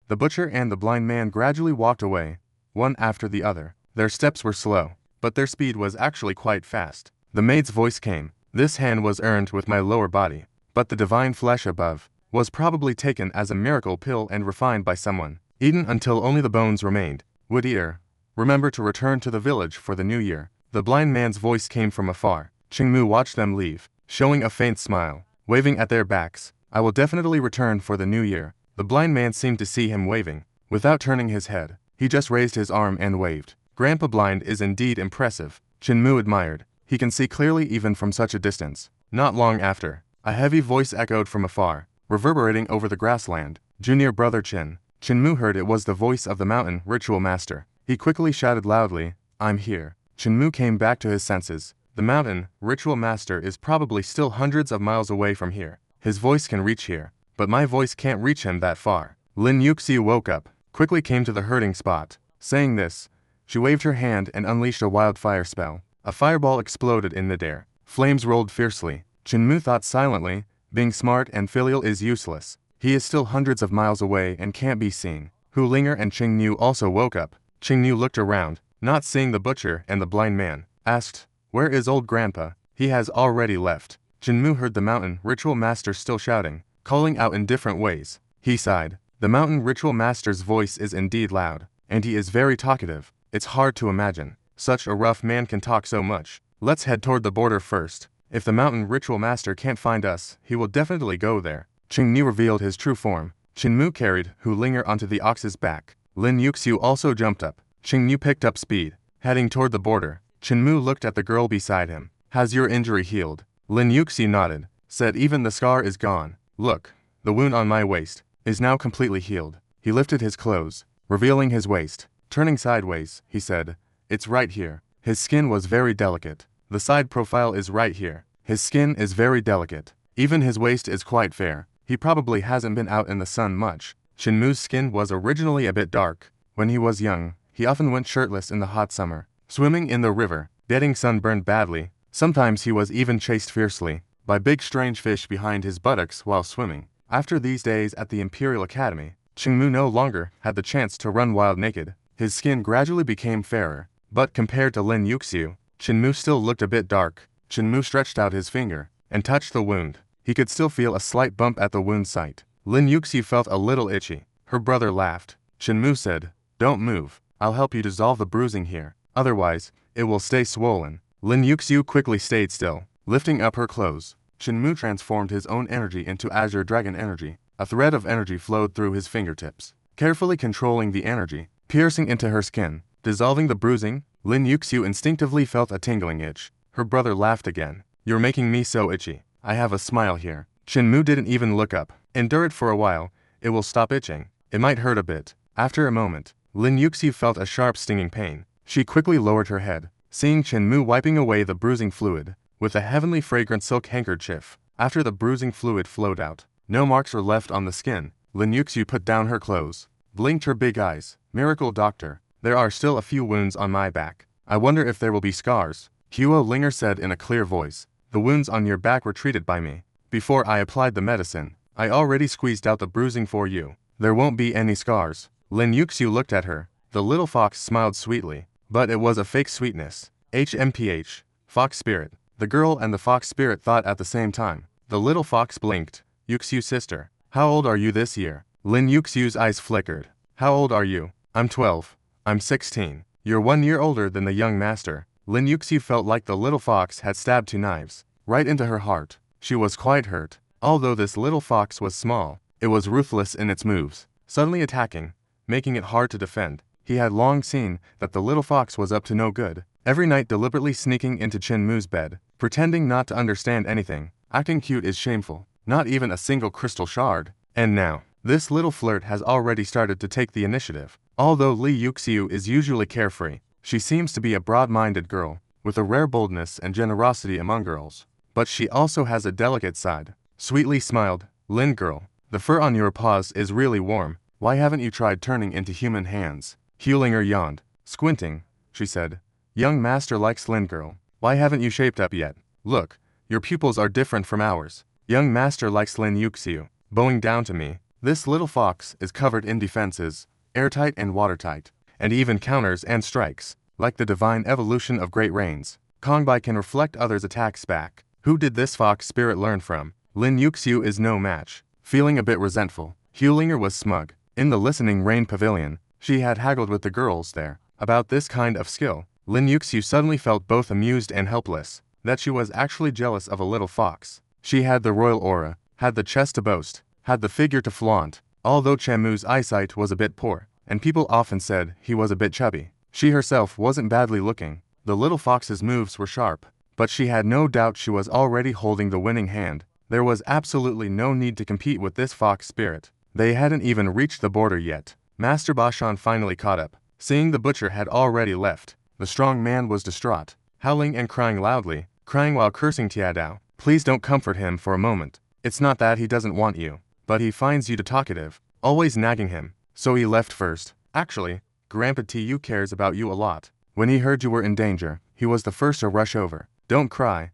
The butcher and the blind man gradually walked away, one after the other. Their steps were slow, but their speed was actually quite fast. The maid's voice came. This hand was earned with my lower body, but the divine flesh above was probably taken as a miracle pill and refined by someone, eaten until only the bones remained. Wood eater, remember to return to the village for the new year. The blind man's voice came from afar. Qin Mu watched them leave, showing a faint smile, waving at their backs. I will definitely return for the new year. The blind man seemed to see him waving. Without turning his head, he just raised his arm and waved. Grandpa Blind is indeed impressive, Qin Mu admired. He can see clearly even from such a distance. Not long after, a heavy voice echoed from afar, reverberating over the grassland. Junior brother Qin. Qin Mu heard it was the voice of the mountain ritual master. He quickly shouted loudly, I'm here. Qin Mu came back to his senses. The mountain ritual master is probably still hundreds of miles away from here. His voice can reach here, but my voice can't reach him that far. Lin Yuxiu woke up, quickly came to the herding spot. Saying this, she waved her hand and unleashed a wildfire spell. A fireball exploded in midair. Flames rolled fiercely. Qin Mu thought silently, being smart and filial is useless. He is still hundreds of miles away and can't be seen. Hu Ling'er and Qin Mu also woke up. Qin Mu looked around, not seeing the butcher and the blind man. Asked, where is old grandpa? He has already left. Qin Mu heard the mountain ritual master still shouting, calling out in different ways. He sighed. The mountain ritual master's voice is indeed loud, and he is very talkative. It's hard to imagine such a rough man can talk so much. Let's head toward the border first. If the mountain ritual master can't find us, he will definitely go there. Qin Mu revealed his true form. Qin Mu carried Hu Ling'er onto the ox's back. Lin Yuxiu also jumped up. Qin Mu picked up speed, heading toward the border. Qin Mu looked at the girl beside him. Has your injury healed? Lin Yuxiu nodded, said even the scar is gone. Look, the wound on my waist is now completely healed. He lifted his clothes, revealing his waist. Turning sideways, he said, it's right here. His skin was very delicate. The side profile is right here. His skin is very delicate. Even his waist is quite fair. He probably hasn't been out in the sun much. Qin Mu's skin was originally a bit dark. When he was young, he often went shirtless in the hot summer, swimming in the river, getting sunburned badly. Sometimes he was even chased fiercely by big strange fish behind his buttocks while swimming. After these days at the Imperial Academy, Qin Mu no longer had the chance to run wild naked. His skin gradually became fairer, but compared to Lin Yuxiu, Qin Mu still looked a bit dark. Qin Mu stretched out his finger and touched the wound. He could still feel a slight bump at the wound site. Lin Yuxiu felt a little itchy. Her brother laughed. Qin Mu said, don't move. I'll help you dissolve the bruising here. Otherwise, it will stay swollen. Lin Yuxiu quickly stayed still, lifting up her clothes. Qin Mu transformed his own energy into Azure Dragon energy. A thread of energy flowed through his fingertips, carefully controlling the energy, piercing into her skin, dissolving the bruising. Lin Yuxiu instinctively felt a tingling itch. Her brother laughed again. You're making me so itchy. I have a smile here. Qin Mu didn't even look up. Endure it for a while. It will stop itching. It might hurt a bit. After a moment, Lin Yuxiu felt a sharp stinging pain. She quickly lowered her head, seeing Qin Mu wiping away the bruising fluid with a heavenly fragrant silk handkerchief. After the bruising fluid flowed out, no marks were left on the skin. Lin Yuxiu put down her clothes, blinked her big eyes. Miracle doctor, there are still a few wounds on my back. I wonder if there will be scars. Hu Ling'er said in a clear voice. The wounds on your back were treated by me. Before I applied the medicine, I already squeezed out the bruising for you. There won't be any scars. Lin Yuxiu looked at her. The little fox smiled sweetly, but it was a fake sweetness. HMPH, fox spirit. The girl and the fox spirit thought at the same time. The little fox blinked. Yuxiu sister, how old are you this year? Lin Yuxiu's eyes flickered. How old are you? I'm 12. I'm 16. You're 1 year older than the young master. Lin Yuxiu felt like the little fox had stabbed 2 knives right into her heart. She was quite hurt. Although this little fox was small, it was ruthless in its moves, suddenly attacking, making it hard to defend. He had long seen that the little fox was up to no good, every night deliberately sneaking into Qin Mu's bed, pretending not to understand anything. Acting cute is shameful, not even a single crystal shard. And now, this little flirt has already started to take the initiative. Although Li Yuxiu is usually carefree, she seems to be a broad-minded girl, with a rare boldness and generosity among girls. But she also has a delicate side. Sweetly smiled, Lin girl, the fur on your paws is really warm. Why haven't you tried turning into human hands? Hu Ling'er yawned. Squinting, she said, young master likes Lin girl. Why haven't you shaped up yet? Look, your pupils are different from ours. Young master likes Lin Yuxiu. Bowing down to me, This little fox is covered in defenses, airtight and watertight, and even counters and strikes. Like the divine evolution of great rains, Kongbai can reflect others' attacks back. Who did this fox spirit learn from? Lin Yuxiu is no match. Feeling a bit resentful, Hu Ling'er was smug. In the listening rain pavilion, she had haggled with the girls there about this kind of skill. Lin Yuxiu suddenly felt both amused and helpless, that she was actually jealous of a little fox. She had the royal aura, had the chest to boast, had the figure to flaunt, although Qin Mu's eyesight was a bit poor, and people often said he was a bit chubby. She herself wasn't badly looking. The little fox's moves were sharp, but she had no doubt she was already holding the winning hand. There was absolutely no need to compete with this fox spirit. They hadn't even reached the border yet. Master Bashan finally caught up. Seeing the butcher had already left, the strong man was distraught, howling and crying loudly, crying while cursing Tiadao. Please don't comfort him for a moment. It's not that he doesn't want you, but he finds you too talkative, always nagging him, so he left first. Actually, Grandpa Tu cares about you a lot. When he heard you were in danger, he was the first to rush over. Don't cry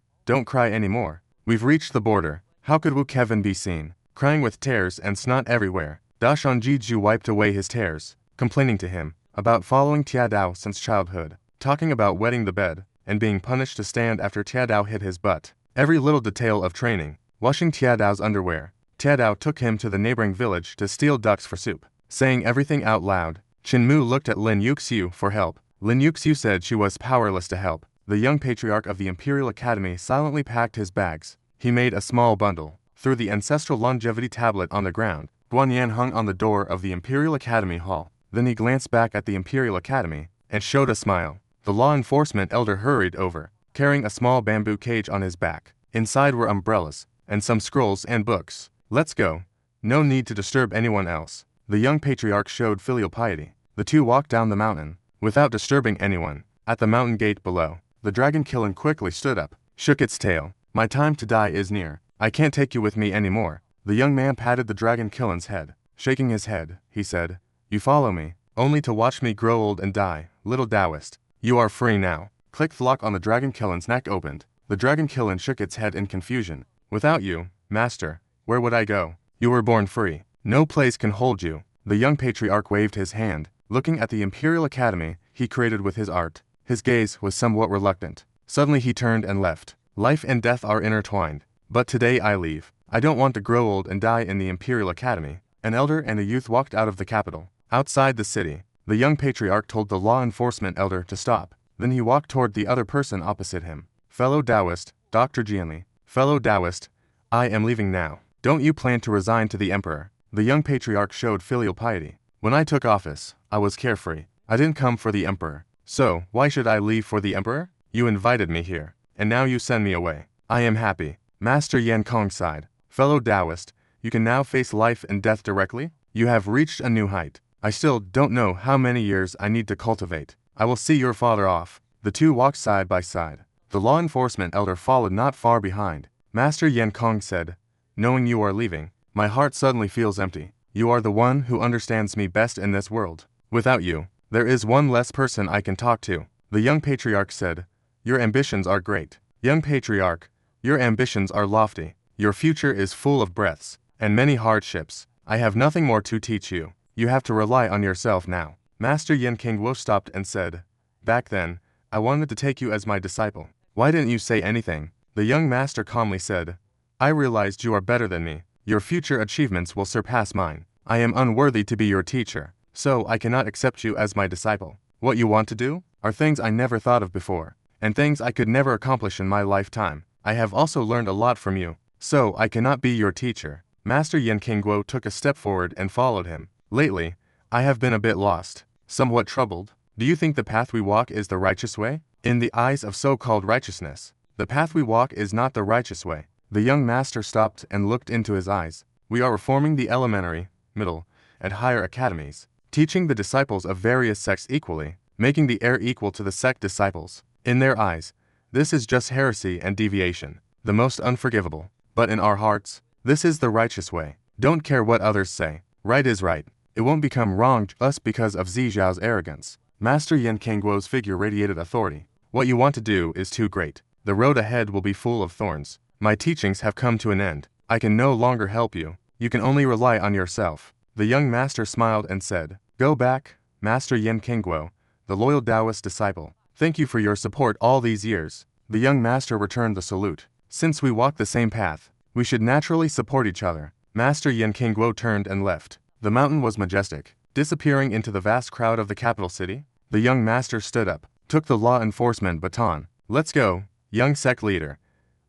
anymore. We've reached the border. How could Wu Kevin be seen, crying with tears and snot everywhere? Dashan Jiju wiped away his tears, complaining to him about following Tiadao since childhood, talking about wetting the bed, and being punished to stand after Tiadao hit his butt. Every little detail of training, washing Tiadao's underwear. Tiadao took him to the neighboring village to steal ducks for soup. Saying everything out loud, Qin Mu looked at Lin Yuxiu for help. Lin Yuxiu said she was powerless to help. The young patriarch of the Imperial Academy silently packed his bags. He made a small bundle, threw the ancestral longevity tablet on the ground. Guanyan hung on the door of the Imperial Academy hall. Then he glanced back at the Imperial Academy and showed a smile. The law enforcement elder hurried over, carrying a small bamboo cage on his back. Inside were umbrellas and some scrolls and books. Let's go. No need to disturb anyone else. The young patriarch showed filial piety. The two walked down the mountain, without disturbing anyone. At the mountain gate below, the dragon Qilin quickly stood up, shook its tail. My time to die is near. I can't take you with me anymore. The young man patted the dragon Qilin's head. Shaking his head, he said, You follow me, only to watch me grow old and die, little Taoist. You are free now. Click the lock on the dragon Qilin's neck opened. The dragon Qilin shook its head in confusion. Without you, master, where would I go? You were born free. No place can hold you. The young patriarch waved his hand, looking at the Imperial Academy he created with his art. His gaze was somewhat reluctant. Suddenly he turned and left. Life and death are intertwined. But today I leave. I don't want to grow old and die in the Imperial Academy. An elder and a youth walked out of the capital. Outside the city, the young patriarch told the law enforcement elder to stop. Then he walked toward the other person opposite him. Fellow Taoist, Dr. Jianli. Fellow Taoist, I am leaving now. Don't you plan to resign to the emperor? The young patriarch showed filial piety. When I took office, I was carefree. I didn't come for the emperor. So, why should I leave for the emperor? You invited me here, and now you send me away. I am happy. Master Yan Kong sighed. Fellow Taoist, you can now face life and death directly? You have reached a new height. I still don't know how many years I need to cultivate. I will see your father off. The two walked side by side. The law enforcement elder followed not far behind. Master Yan Kong said, Knowing you are leaving, my heart suddenly feels empty. You are the one who understands me best in this world. Without you, there is one less person I can talk to. The young patriarch said, Your ambitions are great. Young patriarch, your ambitions are lofty. Your future is full of breaths and many hardships. I have nothing more to teach you. You have to rely on yourself now. Master Yin Qingguo stopped and said, Back then, I wanted to take you as my disciple. Why didn't you say anything? The young master calmly said, I realized you are better than me. Your future achievements will surpass mine. I am unworthy to be your teacher, so I cannot accept you as my disciple. What you want to do are things I never thought of before, and things I could never accomplish in my lifetime. I have also learned a lot from you, so I cannot be your teacher. Master Yin Qingguo took a step forward and followed him. Lately, I have been a bit lost, somewhat troubled. Do you think the path we walk is the righteous way? In the eyes of so-called righteousness, the path we walk is not the righteous way. The young master stopped and looked into his eyes. We are reforming the elementary, middle, and higher academies, teaching the disciples of various sects equally, making the heir equal to the sect disciples. In their eyes, this is just heresy and deviation, the most unforgivable. But in our hearts, this is the righteous way. Don't care what others say. Right is right. It won't become wrong just because of Zijiao's arrogance. Master Yin Qingguo's figure radiated authority. What you want to do is too great. The road ahead will be full of thorns. My teachings have come to an end. I can no longer help you. You can only rely on yourself. The young master smiled and said, "Go back, Master Yan Kingguo, the loyal Taoist disciple. Thank you for your support all these years." The young master returned the salute. "Since we walk the same path, we should naturally support each other." Master Yan Kingguo turned and left. The mountain was majestic, disappearing into the vast crowd of the capital city. The young master stood up, took the law enforcement baton. "Let's go, young sect leader.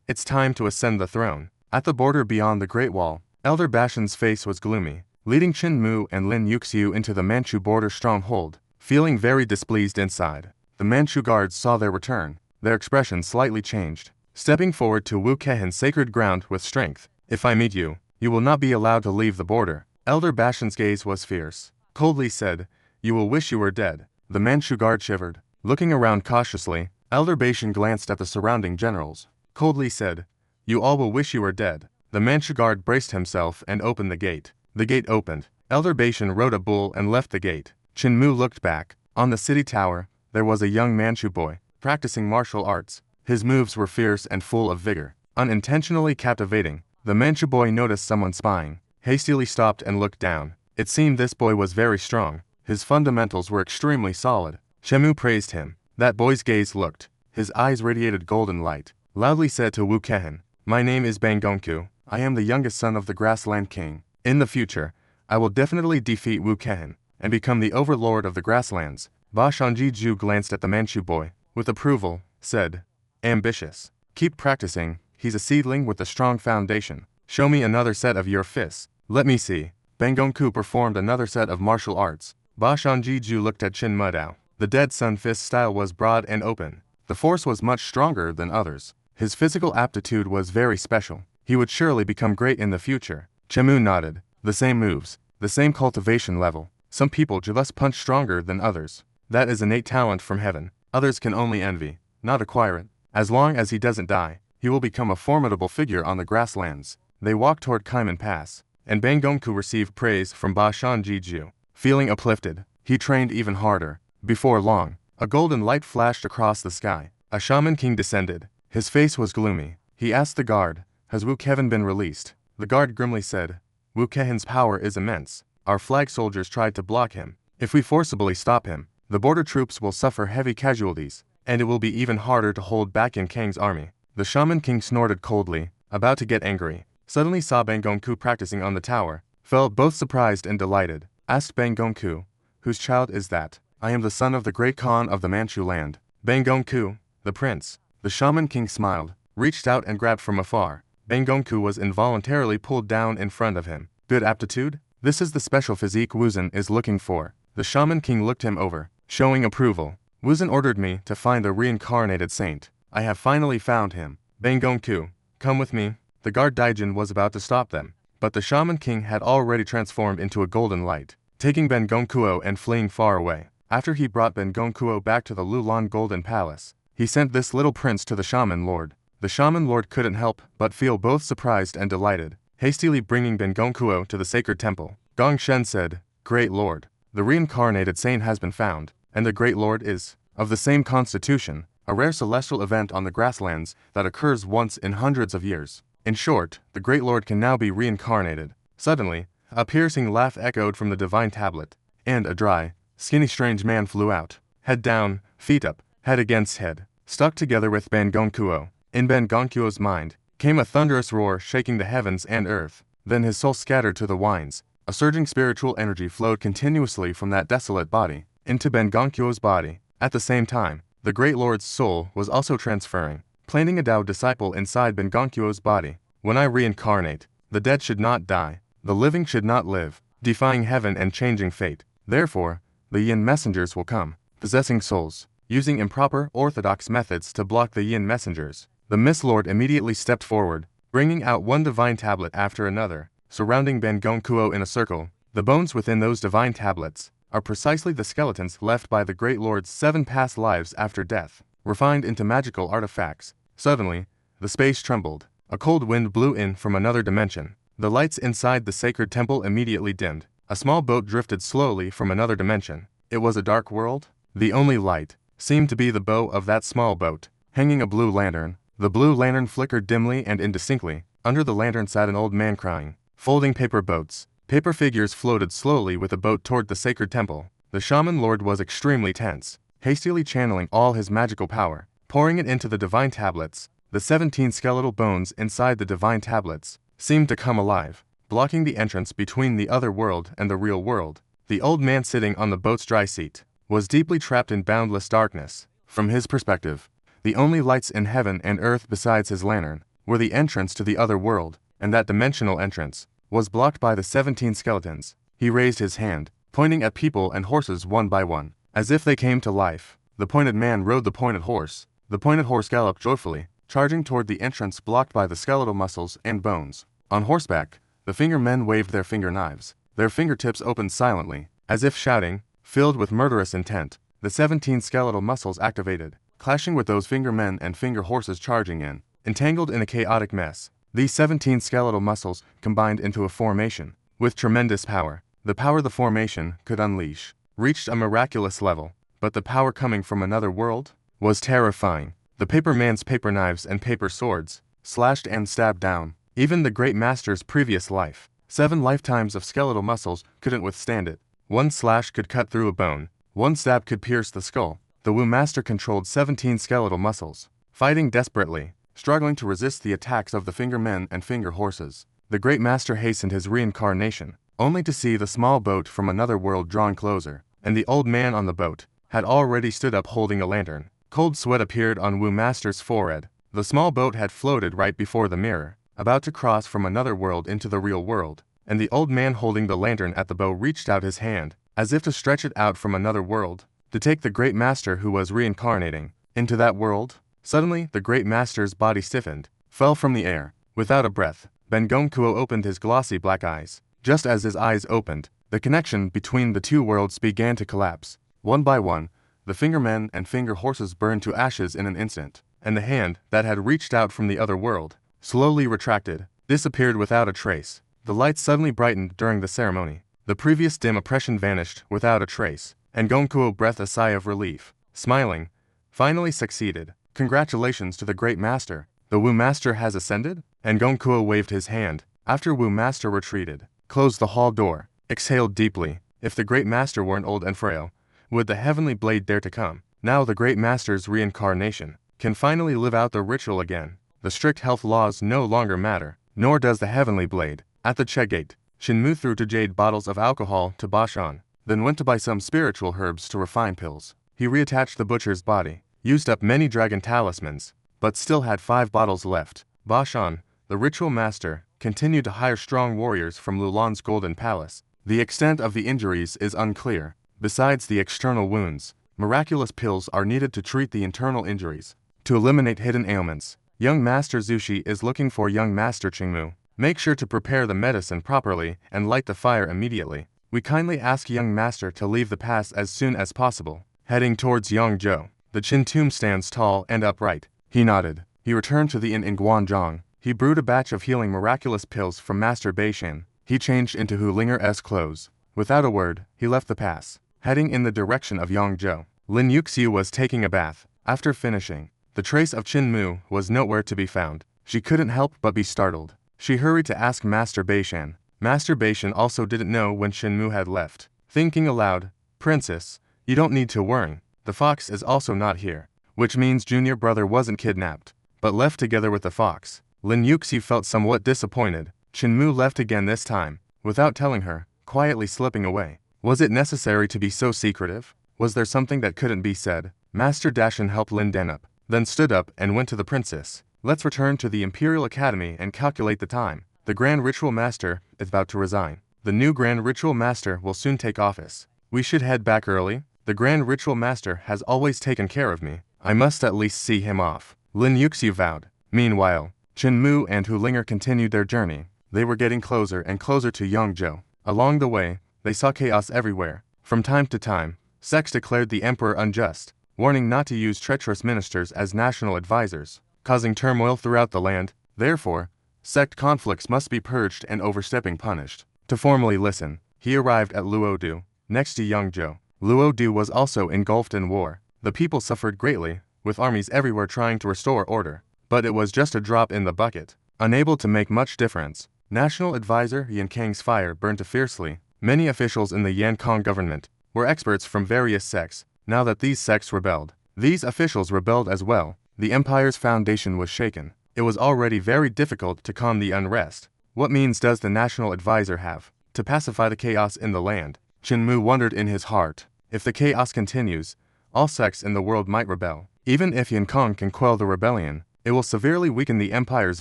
It's time to ascend the throne." At the border beyond the Great Wall, Elder Bashan's face was gloomy, leading Qin Mu and Lin Yuxiu into the Manchu border stronghold, feeling very displeased inside. The Manchu guards saw their return. Their expression slightly changed. Stepping forward to Wu Kehan's sacred ground with strength, "If I meet you, you will not be allowed to leave the border." Elder Bashan's gaze was fierce. Coldly said, "You will wish you were dead." The Manchu guard shivered. Looking around cautiously, Elder Bashan glanced at the surrounding generals. Coldly said, "You all will wish you were dead." The Manchu guard braced himself and opened the gate. The gate opened. Elder Bashan rode a bull and left the gate. Qin Mu looked back. On the city tower, there was a young Manchu boy, practicing martial arts. His moves were fierce and full of vigor, unintentionally captivating. The Manchu boy noticed someone spying, hastily stopped and looked down. It seemed this boy was very strong. His fundamentals were extremely solid. Qin Mu praised him. That boy's gaze looked. His eyes radiated golden light. Loudly said to Wu Kehan, "My name is Ban Gongcuo. I am the youngest son of the Grassland King. In the future, I will definitely defeat Wu Kehan and become the overlord of the grasslands." Ba Shanjiju glanced at the Manchu boy. With approval, said, "Ambitious. Keep practicing. He's a seedling with a strong foundation. Show me another set of your fists." "Let me see." Ban Gongcuo performed another set of martial arts. Ba Shanjiju looked at Qin Mudao. The dead sun fist style was broad and open. The force was much stronger than others. His physical aptitude was very special. He would surely become great in the future. Qin Mu nodded. The same moves, the same cultivation level. Some people just punch stronger than others. That is innate talent from heaven. Others can only envy, not acquire it. As long as he doesn't die, he will become a formidable figure on the grasslands. They walked toward Qinmen Pass, and Ban Gongcuo received praise from Ba Shanjiju. Feeling uplifted, he trained even harder. Before long, a golden light flashed across the sky. A shaman king descended. His face was gloomy. He asked the guard, "Has Wu Kehan been released?" The guard grimly said, "Wu Kehan's power is immense. Our flag soldiers tried to block him. If we forcibly stop him, the border troops will suffer heavy casualties, and it will be even harder to hold back in Kang's army." The shaman king snorted coldly, about to get angry. Suddenly saw Ban Gongcuo practicing on the tower, felt both surprised and delighted. Asked Ban Gongcuo, "Whose child is that?" "I am the son of the great Khan of the Manchu land." Ban Gongcuo, the prince. The shaman king smiled, reached out and grabbed from afar. Ban Gongcuo was involuntarily pulled down in front of him. "Good aptitude? This is the special physique Wuzhen is looking for." The shaman king looked him over, showing approval. "Wuzhen ordered me to find the reincarnated saint. I have finally found him. Ban Gongcuo, come with me." The guard Daijin was about to stop them, but the shaman king had already transformed into a golden light, taking Ban Gongcuo and fleeing far away. After he brought Ban Gongcuo back to the Lulan Golden Palace, he sent this little prince to the Shaman Lord. The Shaman Lord couldn't help but feel both surprised and delighted, hastily bringing Ban Gongcuo to the sacred temple. Gong Shen said, "Great Lord, the reincarnated saint has been found, and the Great Lord is of the same constitution, a rare celestial event on the grasslands that occurs once in hundreds of years. In short, the Great Lord can now be reincarnated." Suddenly, a piercing laugh echoed from the divine tablet, and a dry, skinny strange man flew out, head down, feet up, head against head, stuck together with Ban Gongcuo. In Ban Gongcuo's mind, came a thunderous roar shaking the heavens and earth. Then his soul scattered to the winds. A surging spiritual energy flowed continuously from that desolate body into Ban Gongcuo's body. At the same time, the Great Lord's soul was also transferring, planting a Tao disciple inside Ban Gongcuo's body. "When I reincarnate, the dead should not die, the living should not live, defying heaven and changing fate. Therefore, the Yin messengers will come, possessing souls, using improper orthodox methods to block the Yin messengers." The Mist Lord immediately stepped forward, bringing out one divine tablet after another, surrounding Ban Gongcuo in a circle. The bones within those divine tablets are precisely the skeletons left by the Great Lord's 7 past lives after death, refined into magical artifacts. Suddenly, the space trembled. A cold wind blew in from another dimension. The lights inside the sacred temple immediately dimmed. A small boat drifted slowly from another dimension. It was a dark world. The only light seemed to be the bow of that small boat, hanging a blue lantern. The blue lantern flickered dimly and indistinctly. Under the lantern sat an old man crying. folding paper boats. Paper figures floated slowly with a boat toward the sacred temple. The Shaman Lord was extremely tense, hastily channeling all his magical power, pouring it into the divine tablets. The 17 skeletal bones inside the divine tablets seemed to come alive, blocking the entrance between the other world and the real world. The old man sitting on the boat's dry seat was deeply trapped in boundless darkness. From his perspective, the only lights in heaven and earth besides his lantern were the entrance to the other world, and that dimensional entrance was blocked by the 17 skeletons. He raised his hand, pointing at people and horses one by one, as if they came to life. The pointed man rode the pointed horse. The pointed horse galloped joyfully, charging toward the entrance blocked by the skeletal muscles and bones. On horseback, the finger men waved their finger knives. Their fingertips opened silently, as if shouting, filled with murderous intent. The 17 skeletal muscles activated, clashing with those finger men and finger horses charging in, entangled in a chaotic mess. These 17 skeletal muscles combined into a formation, with tremendous power. The power the formation could unleash reached a miraculous level, but the power coming from another world was terrifying. The paper man's paper knives and paper swords slashed and stabbed down. Even the great master's previous life, 7 lifetimes of skeletal muscles, couldn't withstand it. One slash could cut through a bone. One stab could pierce the skull. The Wu master controlled 17 skeletal muscles, fighting desperately, struggling to resist the attacks of the finger men and finger horses. The great master hastened his reincarnation, only to see the small boat from another world drawing closer, and the old man on the boat had already stood up holding a lantern. Cold sweat appeared on Wu master's forehead. The small boat had floated right before the mirror, about to cross from another world into the real world, and the old man holding the lantern at the bow reached out his hand, as if to stretch it out from another world, to take the great master who was reincarnating into that world. Suddenly, the great master's body stiffened, fell from the air. Without a breath, Ban Gongcuo opened his glossy black eyes. Just as his eyes opened, the connection between the two worlds began to collapse. One by one, the finger men and finger horses burned to ashes in an instant, and the hand that had reached out from the other world slowly retracted, disappeared without a trace. The lights suddenly brightened during the ceremony. The previous dim oppression vanished without a trace, and Gongcuo breathed a sigh of relief, smiling, finally succeeded. Congratulations to the great master. The Wu master has ascended? And Gongcuo waved his hand. After Wu master retreated, closed the hall door, exhaled deeply. If the great master weren't old and frail, would the heavenly blade dare to come? Now the great master's reincarnation can finally live out the ritual again. The strict health laws no longer matter, nor does the heavenly blade. At the Che gate, Qin Mu threw 2 jade bottles of alcohol to Bashan, then went to buy some spiritual herbs to refine pills. He reattached the butcher's body, used up many dragon talismans, but still had 5 bottles left. Bashan, the ritual master, continued to hire strong warriors from Lulan's golden palace. The extent of the injuries is unclear. Besides the external wounds, miraculous pills are needed to treat the internal injuries, to eliminate hidden ailments. Young Master Zushi is looking for young Master Qin Mu. Make sure to prepare the medicine properly and light the fire immediately. We kindly ask young master to leave the pass as soon as possible. Heading towards Yongzhou, the Qin tomb stands tall and upright. He nodded. He returned to the inn in Guanzhong. He brewed a batch of healing miraculous pills from Master Beishan. He changed into Hu Ling'er's clothes. Without a word, he left the pass, heading in the direction of Yongzhou. Lin Yuxiu was taking a bath. After finishing, the trace of Qin Mu was nowhere to be found. She couldn't help but be startled. She hurried to ask Master Beishan. Master Beishan also didn't know when Qin Mu had left. Thinking aloud, "Princess, you don't need to worry. The fox is also not here," which means junior brother wasn't kidnapped, but left together with the fox. Lin Yuxiu felt somewhat disappointed. Qin Mu left again this time, without telling her, quietly slipping away. Was it necessary to be so secretive? Was there something that couldn't be said? Master Dashan helped Lin Den up, then stood up and went to the princess. "Let's return to the Imperial Academy and calculate the time. The Grand Ritual Master is about to resign. The new Grand Ritual Master will soon take office. We should head back early. The Grand Ritual Master has always taken care of me. I must at least see him off," Lin Yuxiu vowed. Meanwhile, Qin Mu and Hu Ling'er continued their journey. They were getting closer and closer to Yongzhou. Along the way, they saw chaos everywhere. From time to time, sects declared the emperor unjust, warning not to use treacherous ministers as national advisors, causing turmoil throughout the land. Therefore, sect conflicts must be purged and overstepping punished. To formally listen, he arrived at Luodu, next to Yongzhou. Luodu was also engulfed in war. The people suffered greatly, with armies everywhere trying to restore order. But it was just a drop in the bucket, unable to make much difference. National Advisor Yan Kang's fire burned fiercely. Many officials in the Yankong government were experts from various sects. Now that these sects rebelled, these officials rebelled as well. The empire's foundation was shaken. It was already very difficult to calm the unrest. What means does the national advisor have to pacify the chaos in the land? Qin Mu wondered in his heart. If the chaos continues, all sects in the world might rebel. Even if Yankong can quell the rebellion, it will severely weaken the empire's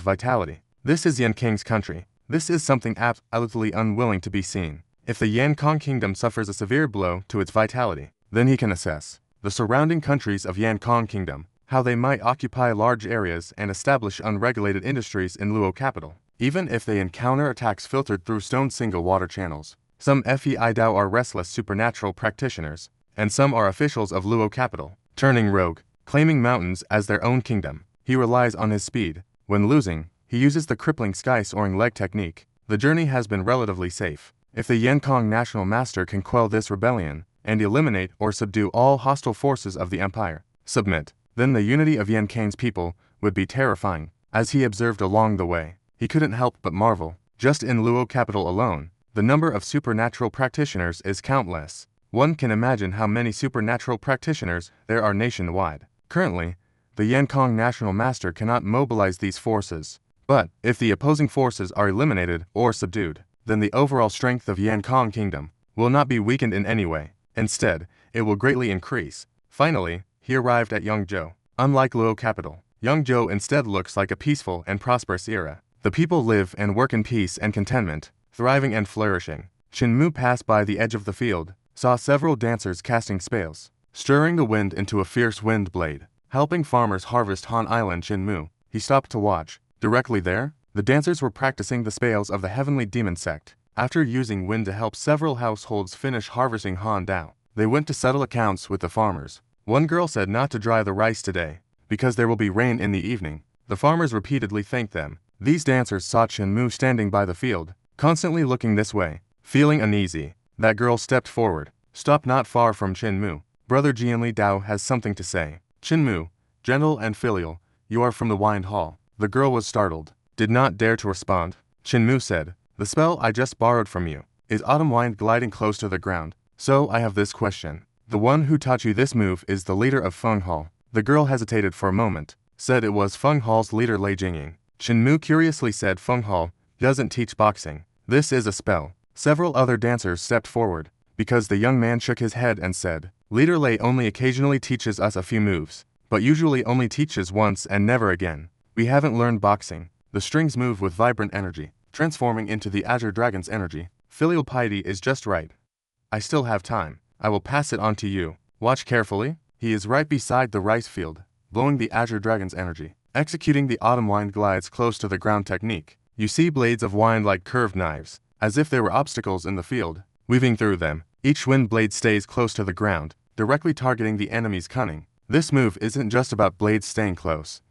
vitality. This is Yankang's country. This is something absolutely unwilling to be seen. If the Yankong kingdom suffers a severe blow to its vitality, then he can assess the surrounding countries of Yankong kingdom, how they might occupy large areas and establish unregulated industries in Luo capital. Even if they encounter attacks filtered through stone single water channels. Some Fei Dao are restless supernatural practitioners, and some are officials of Luo capital, turning rogue, claiming mountains as their own kingdom. He relies on his speed. When losing, he uses the crippling sky-soaring leg technique. The journey has been relatively safe. If the Yankong national master can quell this rebellion, and eliminate or subdue all hostile forces of the empire, then the unity of Yankang's people would be terrifying. As he observed along the way, he couldn't help but marvel. Just in Luo capital alone, the number of supernatural practitioners is countless. One can imagine how many supernatural practitioners there are nationwide. Currently, the Yankong national master cannot mobilize these forces. But if the opposing forces are eliminated or subdued, then the overall strength of Yankong kingdom will not be weakened in any way. Instead, it will greatly increase. Finally, he arrived at Yongzhou. Unlike Luo capital, Yongzhou instead looks like a peaceful and prosperous era. The people live and work in peace and contentment, thriving and flourishing. Qin Mu passed by the edge of the field, saw several dancers casting spells, stirring the wind into a fierce wind blade, helping farmers harvest Han Island. Qin Mu, he stopped to watch. Directly there, the dancers were practicing the spells of the heavenly demon sect. After using wind to help several households finish harvesting Han Dao, they went to settle accounts with the farmers. One girl said not to dry the rice today, because there will be rain in the evening. The farmers repeatedly thanked them. These dancers saw Qin Mu standing by the field, constantly looking this way. Feeling uneasy, that girl stepped forward, stopped not far from Qin Mu. Brother Jianli Dao has something to say. Qin Mu, gentle and filial, you are from the wine hall. The girl was startled, did not dare to respond. Qin Mu said, the spell I just borrowed from you is autumn wine gliding close to the ground. So I have this question. The one who taught you this move is the leader of Feng Hall. The girl hesitated for a moment, said it was Feng Hall's leader Lei Jingying. Qin Mu curiously said Feng Hall doesn't teach boxing. This is a spell. Several other dancers stepped forward, because the young man shook his head and said, Leader Lei only occasionally teaches us a few moves, but usually only teaches once and never again. We haven't learned boxing. The strings move with vibrant energy, transforming into the Azure Dragon's energy. Filial piety is just right. I still have time. I will pass it on to you. Watch carefully. He is right beside the rice field, blowing the Azure Dragon's energy, executing the autumn wine glides close to the ground technique. You see blades of wine like curved knives, as if there were obstacles in the field, weaving through them. Each wind blade stays close to the ground, directly targeting the enemy's cunning. This move isn't just about blades staying close.